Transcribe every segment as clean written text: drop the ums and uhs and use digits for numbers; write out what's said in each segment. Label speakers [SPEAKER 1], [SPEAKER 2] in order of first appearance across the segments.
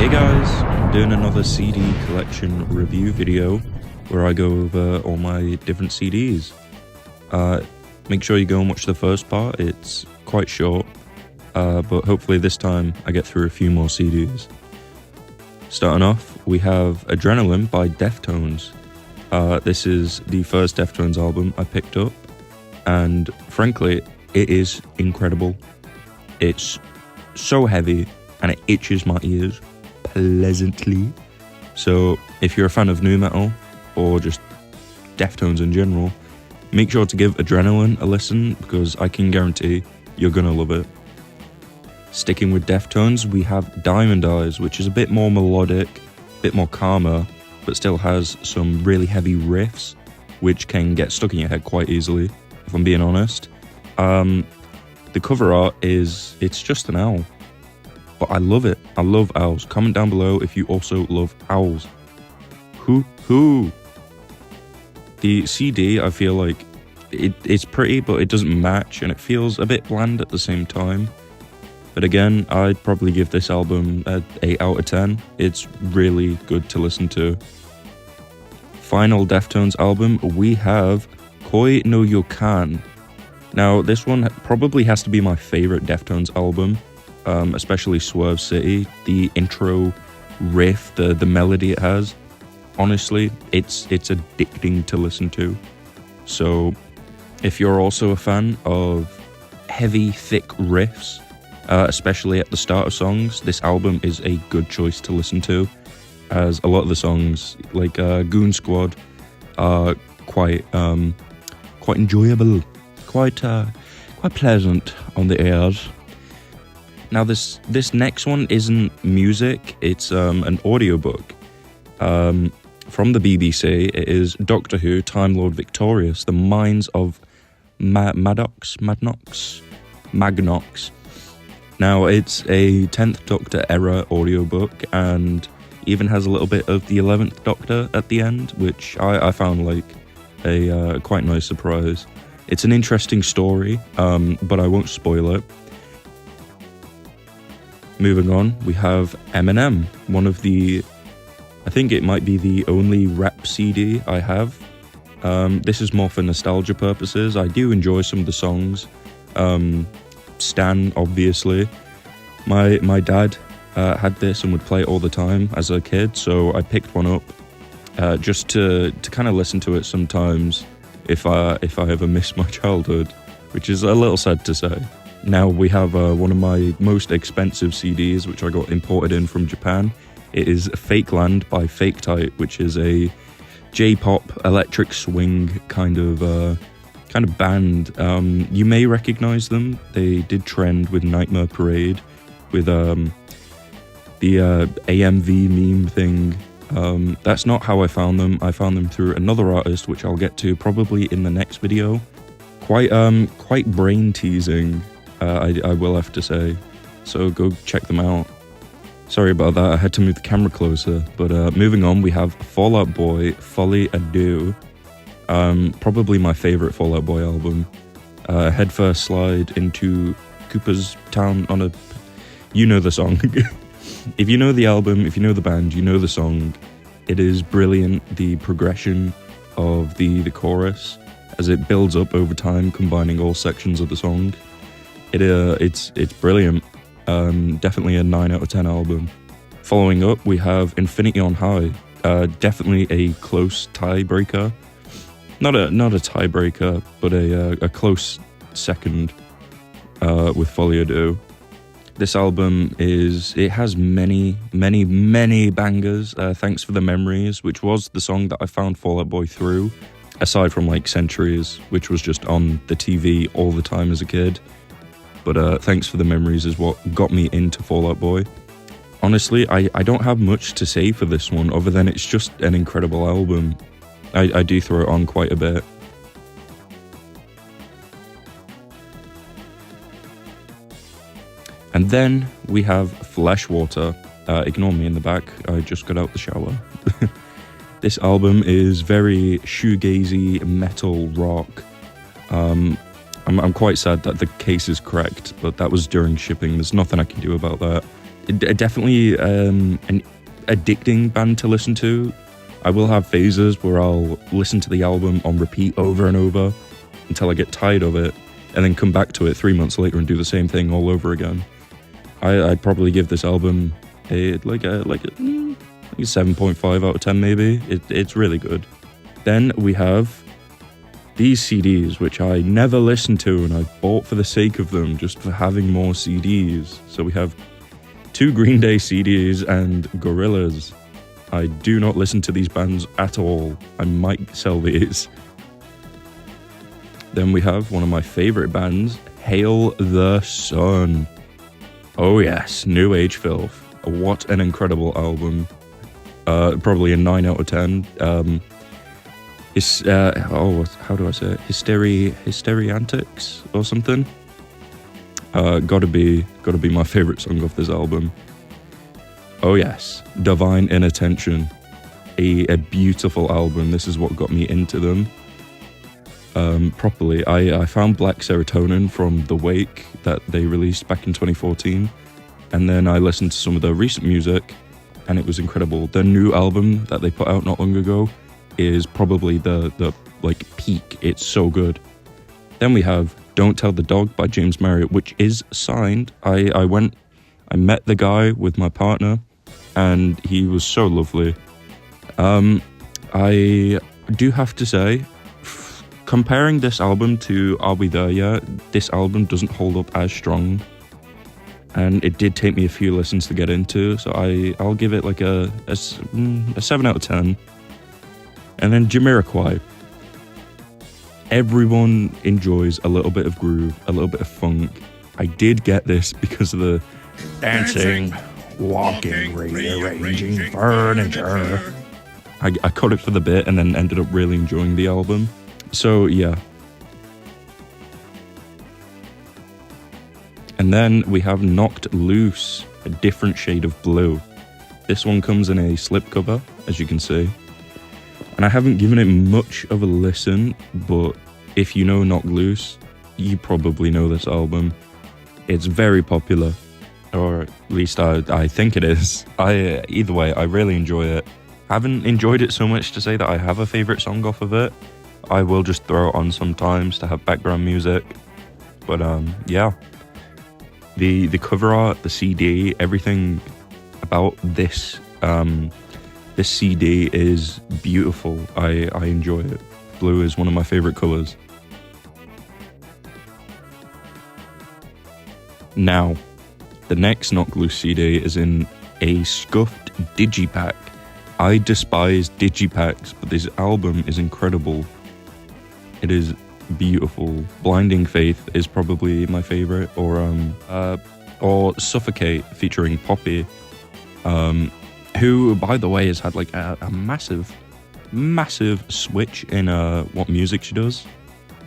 [SPEAKER 1] Hey guys, I'm doing another CD collection review video where I go over all my different CDs. Make sure you go and watch the first part, it's quite short, but hopefully this time I get through a few more CDs. Starting off, we have Adrenaline by Deftones. This is the first Deftones album I picked up, and frankly, it is incredible. It's so heavy and it itches my ears pleasantly. So if you're a fan of nu metal or just Deftones in general, make sure to give Adrenaline a listen because I can guarantee you're gonna love it. Sticking with Deftones, we have Diamond Eyes, which is a bit more melodic, a bit more calmer, but still has some really heavy riffs which can get stuck in your head quite easily, if I'm being honest. The cover art it's just an owl, but I love it. I love owls. Comment down below if you also love owls. Hoo. The CD, I feel like it's pretty, but it doesn't match, and it feels a bit bland at the same time. But again, I'd probably give this album an 8 out of 10. It's really good to listen to. Final Deftones album, we have Koi no Yokan. Now, this one probably has to be my favorite Deftones album, especially Swerve City. The intro riff, the melody it has, honestly, it's addicting to listen to. So, if you're also a fan of heavy, thick riffs, especially at the start of songs, this album is a good choice to listen to, as a lot of the songs, like Goon Squad, are quite enjoyable. Quite pleasant on the ears. Now this next one isn't music, it's an audiobook from the BBC. It is Doctor Who Time Lord Victorious, The Minds of Magnox. Now it's a 10th Doctor era audiobook and even has a little bit of the 11th Doctor at the end, which I found like a quite nice surprise. It's an interesting story, but I won't spoil it. Moving on, we have Eminem, one of the, I think it might be the only rap CD I have. This is more for nostalgia purposes. I do enjoy some of the songs. Stan, obviously. My dad had this and would play it all the time as a kid, so I picked one up just to kind of listen to it sometimes. If I ever miss my childhood, which is a little sad to say. Now we have one of my most expensive CDs, which I got imported in from Japan. It is Fake Land by Fake Tight, which is a J-pop electric swing kind of band. You may recognize them. They did trend with Nightmare Parade, with the AMV meme thing. That's not how I found them. I found them through another artist, which I'll get to probably in the next video. Quite brain teasing, I will have to say. So go check them out. Sorry about that, I had to move the camera closer. But moving on, we have Fall Out Boy, Folie à Deux. Probably my favorite Fall Out Boy album. Headfirst slide into Cooper's Town on a... You know the song. If you know the album, if you know the band, you know the song. It is brilliant, the progression of the chorus as it builds up over time, combining all sections of the song. It's brilliant. Definitely a 9 out of 10 album. Following up, we have Infinity on High. Definitely a close tiebreaker. Not a tiebreaker, but a close second with Folie à Deux. This album has many bangers. Thanks for the Memories, which was the song that I found Fall Out Boy through, aside from like Centuries, which was just on the TV all the time as a kid. But Thanks for the Memories is what got me into Fall Out Boy. Honestly, I don't have much to say for this one other than it's just an incredible album. I do throw it on quite a bit. And then we have Fleshwater. Ignore me in the back, I just got out the shower. This album is very shoegazy metal rock. I'm quite sad that the case is cracked, but that was during shipping. There's nothing I can do about that. Definitely an addicting band to listen to. I will have phases where I'll listen to the album on repeat over and over until I get tired of it, and then come back to it 3 months later and do the same thing all over again. I'd probably give this album a 7.5 out of 10 maybe. It's really good. Then we have these CDs, which I never listened to and I bought for the sake of them, just for having more CDs. So we have 2 Green Day CDs and Gorillaz. I do not listen to these bands at all. I might sell these. Then we have one of my favorite bands, Hail the Sun. Oh yes, New Age Filth. What an incredible album. Probably a 9 out of 10. How do I say it? Hysteriantics or something. Gotta be my favorite song off this album. Oh yes, Divine Inattention. A beautiful album. This is what got me into them. Properly. I found Black Serotonin from The Wake that they released back in 2014, and then I listened to some of their recent music, and it was incredible. Their new album that they put out not long ago is probably the like peak. It's so good. Then we have Don't Tell the Dog by James Marriott, which is signed. I met the guy with my partner, and he was so lovely. I do have to say, comparing this album to I'll Be There Yet, this album doesn't hold up as strong, and it did take me a few listens to get into, so I'll give it like a 7 out of 10. And then Jamiroquai. Everyone enjoys a little bit of groove, a little bit of funk. I did get this because of the dancing, walking, rearranging furniture. I caught it for the bit and then ended up really enjoying the album. So yeah. And then we have Knocked Loose, a different shade of blue. This one comes in a slipcover, as you can see. And I haven't given it much of a listen, but if you know Knocked Loose, you probably know this album. It's very popular, or at least I think it is. Either way, I really enjoy it. I haven't enjoyed it so much to say that I have a favourite song off of it. I will just throw it on sometimes to have background music. But yeah. The cover art, the CD, everything about this this CD is beautiful. I enjoy it. Blue is one of my favorite colors. Now, the next Knocked Loose CD is in a scuffed digipack. I despise digipacks, but this album is incredible. It is beautiful. Blinding Faith is probably my favorite, or Suffocate featuring Poppy, who, by the way, has had like a massive switch in what music she does.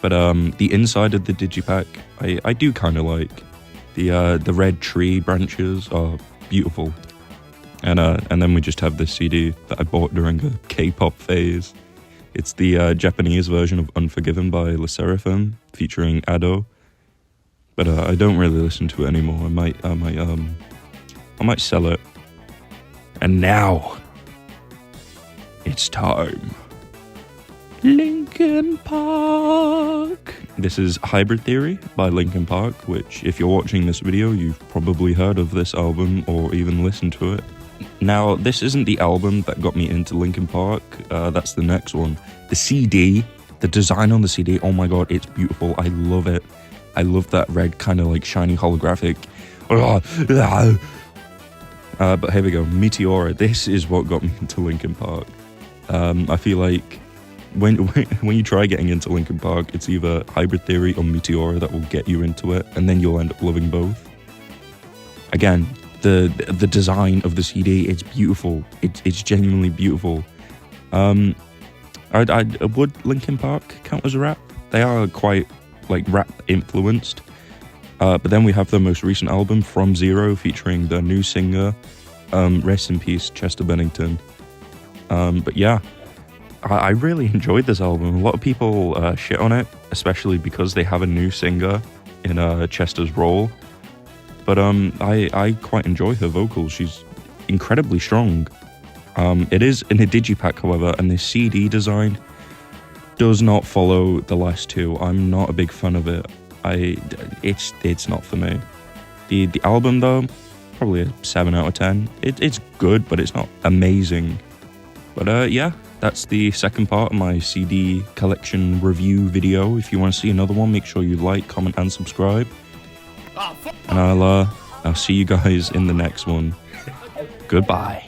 [SPEAKER 1] But the inside of the digipack, I do kind of like. The red tree branches are beautiful. And then we just have this CD that I bought during a K-pop phase. It's the Japanese version of Unforgiven by LE SSERAFIM featuring Ado. But I don't really listen to it anymore. I might sell it. And now it's time. Linkin Park. This is Hybrid Theory by Linkin Park, which if you're watching this video, you've probably heard of this album or even listened to it. Now, this isn't the album that got me into Linkin Park. That's the next one. The CD, the design on the CD, oh my god, it's beautiful. I love it. I love that red kind of like shiny holographic. But here we go, Meteora. This is what got me into Linkin Park. I feel like when you try getting into Linkin Park, it's either Hybrid Theory or Meteora that will get you into it, and then you'll end up loving both. Again, the design of the CD, it's beautiful. It's genuinely beautiful. Would Linkin Park count as a rap? They are quite like rap influenced. But then we have the most recent album, From Zero, featuring the new singer, rest in peace, Chester Bennington. But yeah, I really enjoyed this album. A lot of people shit on it, especially because they have a new singer in Chester's role. but I quite enjoy her vocals. She's incredibly strong. It is in a digipack, however, and the CD design does not follow the last two. I'm not a big fan of it. It's not for me. The album though, probably a 7 out of 10. It's good, but it's not amazing. But yeah, that's the second part of my CD collection review video. If you want to see another one, make sure you like, comment, and subscribe. And I'll see you guys in the next one. Goodbye.